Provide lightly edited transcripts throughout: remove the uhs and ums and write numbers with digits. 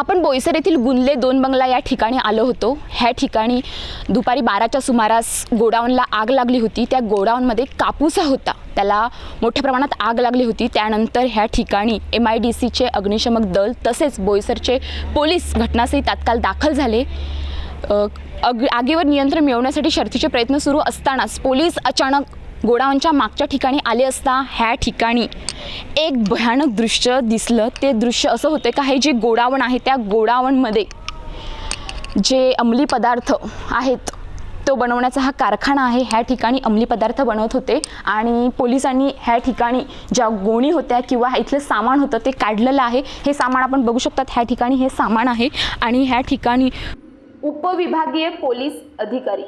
आपण बोईसर येथील गुंदले 2 बंगला या ठिकाणी आलो होतो। ह्या ठिकाणी दुपारी 12च्या सुमारास गोडाऊनला आग लागली होती। त्या गोडाऊनमध्ये कापूस होता, त्याला मोठ्या प्रमाणात आग लागली होती। त्यानंतर ह्या ठिकाणी MIDCचे अग्निशमक दल तसेच बोईसरचे पोलीस घटनास्थळी तात्काळ दाखल झाले। आगीवर नियंत्रण मिळवण्यासाठी शर्थीचे प्रयत्न सुरू असतानाच पोलीस अचानक गोडाऊनच्या मागच्या ठिकाणी आले असता ह्या ठिकाणी एक भयानक दृश्य दिसलं। ते दृश्य असं होते का हे जे गोडाऊन आहे त्या गोडाऊनमध्ये जे अंमली पदार्थ आहेत तो बनवण्याचा हा कारखाना आहे। ह्या ठिकाणी अंमली पदार्थ बनवत होते आणि पोलिसांनी ह्या ठिकाणी ज्या गोणी होत्या किंवा इथलं सामान होतं ते काढलेलं आहे। हे सामान आपण बघू शकतात, ह्या ठिकाणी हे सामान आहे आणि ह्या ठिकाणी उपविभागीय पोलीस अधिकारी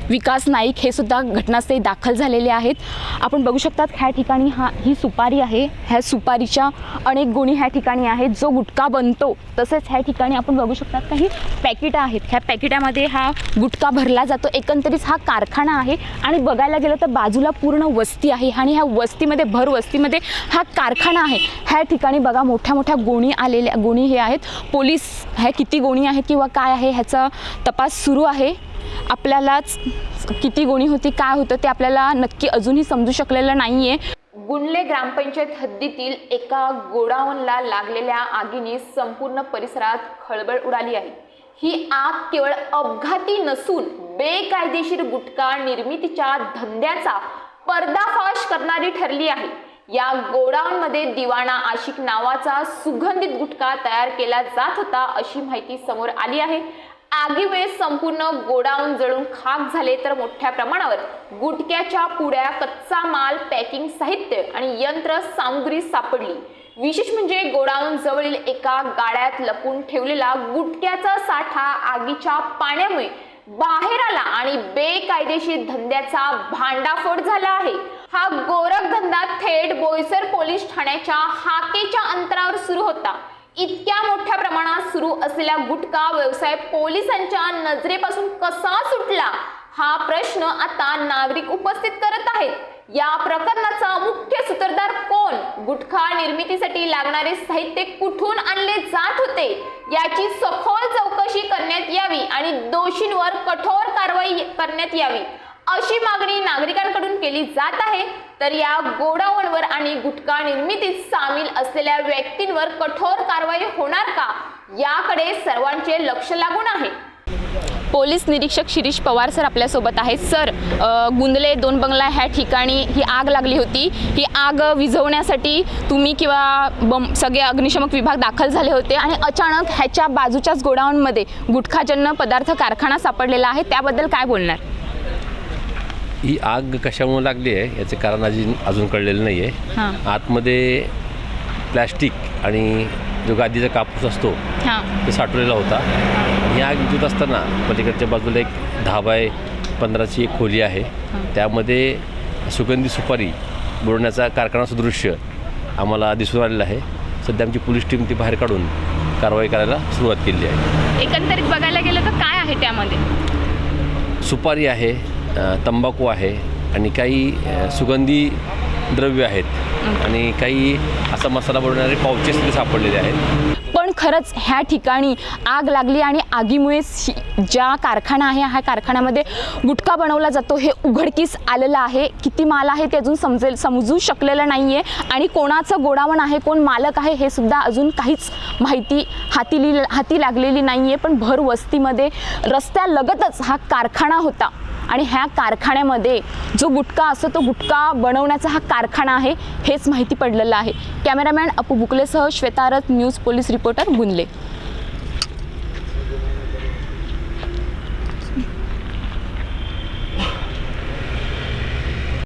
विकास नाईक हे सुद्धा घटनास्थळी दाखल झालेले आहेत। आपण बघू शकतात ह्या ठिकाणी ही सुपारी आहे, ह्या सुपारीच्या अनेक गोणी ह्या ठिकाणी आहेत जो गुटखा बनतो। तसेच ह्या ठिकाणी आपण बघू शकतात काही पॅकेट आहेत, ह्या पॅकेटामध्ये हा गुटखा भरला जातो। एकंदरीत हा कारखाना आहे आणि बघायला गेलं तर बाजूला पूर्ण वस्ती आहे आणि ह्या वस्तीमध्ये भर वस्तीमध्ये हा कारखाना आहे। ह्या ठिकाणी बघा मोठ्या मोठ्या गोणी हे आहेत। पोलीस ह्या किती गोणी आहेत किंवा काय आहे ह्याचा तपास सुरू आहे। आपल्यालाच किती गोणी होती काय होतं ते आपल्याला नक्की अजूनही समजू शकलेलं नाहीये। गुंदले ग्रामपंचायत हद्दीतील एका गोडाऊनला लागलेल्या आगीने संपूर्ण परिसरात खळबळ उडाली आहे। ही आग केवळ अपघाती नसून बेकायदेशीर गुटखा निर्मितीच्या धंद्याचा पर्दाफाश करणारी ठरली आहे। या गोडाऊनमध्ये दिवाना आशिक नावाचा सुगंधित गुटखा तयार केला जात होता अशी माहिती समोर आली आहे। आगीमुळे संपूर्ण गोडाऊन जळून खाक झाले तर मोठ्या प्रमाणावर गुटख्याच्या पुड्या, कच्चा माल, पॅकिंग साहित्य आणि यंत्र सामुग्री सापडली। विशेष म्हणजे गोडाऊन जवळील एका गाड्यात लपून ठेवलेला गुटख्याचा साठा आगीच्या पाण्यामुळे बाहेर आला आणि बेकायदेशीर धंद्याचा भांडाफोड झाला आहे। हा गोरखधंदा थेट बोईसर पोलीस ठाण्याच्या हाकेच्या अंतरावर सुरू होता। इतक्या मोठ्या प्रमाणात सुरू असलेला गुटखा व्यवसाय पोलिसांच्या नजरेपासून कसा सुटला हा प्रश्न आता नागरिक उपस्थित करत आहेत। या प्रकरणाचा मुख्य सूत्रधार कोण, गुटखा निर्मितीसाठी लागणारे साहित्य कुठून आणले जात होते याची सखोल चौकशी करण्यात यावी आणि दोषींवर कठोर कारवाई करण्यात यावी अशी मागणी नागरिकांकडून केली जात आहे। तर या गोडाऊनवर आणि गुटखा निर्मितीत सामील असलेल्या व्यक्तींवर कठोर कारवाई होणार का याकडे सर्वांचे लक्ष लागून आहे। पोलीस निरीक्षक शिरीष पवार सर आपल्या सोबत आहेत। सर, गुंदले 2 बंगला ह्या ठिकाणी ही आग लागली होती। ही आग विझवण्यासाठी तुम्ही किंवा सगळे अग्निशमक विभाग दाखल झाले होते आणि अचानक ह्याच्या बाजूच्याच गोडाऊनमध्ये गुटखाजन्य पदार्थ कारखाना सापडलेला आहे, त्याबद्दल काय बोलणार? ही आग कशामुळे लागली आहे याचे कारण अजून कळलेलं नाही आहे। आतमध्ये प्लॅस्टिक आणि जो गादीचा कापूस असतो ते साठवलेला होता। ही आग विझत असताना पलीकडच्या बाजूला एक 10 बाय 15ची एक खोली आहे, त्यामध्ये सुगंधी सुपारी बुडवण्याचा कारखाना दृश्य आम्हाला दिसून आलेलं आहे। सध्या आमची पोलीस टीम ती बाहेर काढून कारवाई करायला सुरुवात केली आहे। एकंदरीत बघायला गेलं तर काय आहे त्यामध्ये? सुपारी आहे, तंबाखू आहे आणि काही सुगंधी द्रव्य आहेत आणि काही असा मसाला बनवणारे पाउचेस ते सापडलेले आहेत। पण खरंच ह्या ठिकाणी आग लागली आणि आगीमुळे ज्या कारखाना आहे ह्या कारखान्यामध्ये गुटखा बनवला जातो हे उघडकीस आलेलं आहे। किती माल आहे ते अजून समजू शकलेलं नाही आहे आणि कोणाचं गोडाऊन आहे, कोण मालक आहे हे सुद्धा अजून काहीच माहिती हाती लागलेली नाही आहे। पण भर वस्तीमध्ये रस्त्यालगतच हा कारखाना होता आणि ह्या कारखान्यामध्ये जो गुटखा असतो तो गुटखा बनवण्याचा हा कारखाना आहे हेच माहिती पडलेलं आहे। कॅमेरामॅन अपू बुकलेसह श्वेता रथ, न्यूज पोलीस रिपोर्टर, गुंदले।